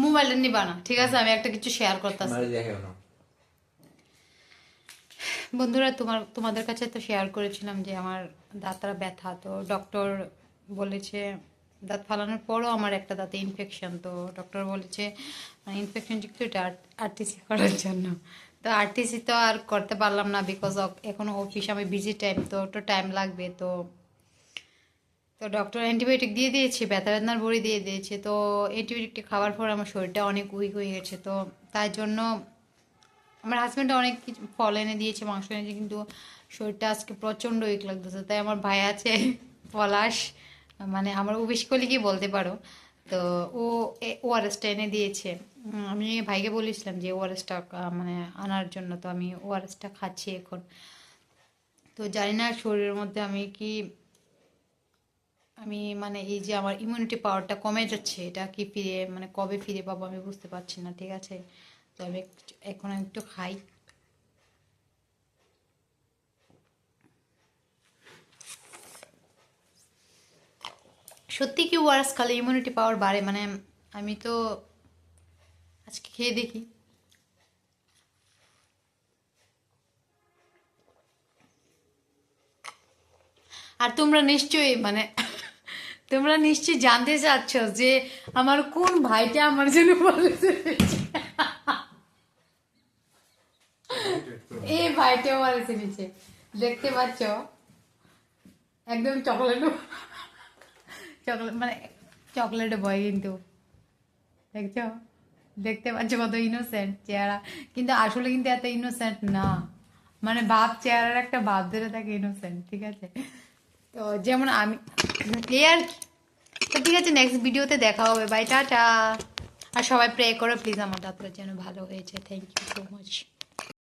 মোবাইলটা নিবা না, ঠিক আছে? আমি একটা কিছু শেয়ার করতেছি বন্ধুরা, তোমাদের কাছে তো শেয়ার করেছিলাম যে আমার দাঁতটা ব্যথা, তো ডক্টর বলেছে দাঁত ফালানোর পরও আমার একটা দাঁতে ইনফেকশন, তো ডক্টর বলেছে ইনফেকশন যুক্ত এটা আরটিসি করার জন্য। তো আরটিসি তো আর করতে পারলাম না, বিকজ এখনো অফিস, আমি বিজি টাইম, তো একটু টাইম লাগবে। তো তো ডক্টর অ্যান্টিবায়োটিক দিয়ে দিয়েছে, ব্যথা বেদনার বড়ি দিয়ে দিয়েছে। তো অ্যান্টিবায়োটিকটা খাওয়ার পর আমার শরীরটা অনেক উইক হয়ে গেছে। তো তাই জন্য আমার হাজব্যান্ড অনেক কিছু ফল এনে দিয়েছে, মাংস এনেছে, কিন্তু শরীরটা আজকে প্রচণ্ড উইক লাগতেছে। তাই আমার ভাই আছে পলাশ, মানে আমার অফিস কলিগই বলতে পারো, তো ও ওআরএসটা এনে দিয়েছে। আমি ভাইকে বলেছিলাম যে ওআরএসটা মানে আনার জন্য, তো আমি ওআরএসটা খাচ্ছি এখন। তো জানি না শরীরের মধ্যে আমি মানে এই যে আমার ইমিউনিটি পাওয়ারটা কমে যাচ্ছে, এটা কি ফিরে মানে কবে ফিরে পাবো আমি বুঝতে পারছি না, ঠিক আছে? তো আমি এখন একটু খাই। সত্যি কি ওয়ার্স খালি ইমিউনিটি পাওয়ার বাড়ে? মানে আমি তো আজকে খেয়ে দেখি। আর তোমরা নিশ্চয়ই মানে তোমরা নিশ্চয়ই জানতে চাচ্ছ যে আমার কোন ভাইটা আমার জন্য বলেছে, এই ভাইটাও বলেছে নিচে, দেখতে পাচ্ছ একদম চকলেট, চকলেট মানে চকলেট বয়, কিন্তু দেখছো, দেখতে পাচ্ছ কত ইনোসেন্ট চেহারা, কিন্তু আসলে কিন্তু এত ইনোসেন্ট না, মানে ভাব চেহারার একটা ভাব ধরে থাকে ইনোসেন্ট, ঠিক আছে? তো যেমন আমি এই আর কি। তো ঠিক আছে, নেক্সট ভিডিওতে দেখা হবে, বাই টাটা। আর সবাই প্রে করো প্লিজ আমার দাঁতটা যেন ভালো হয়েছে। Thank you so much.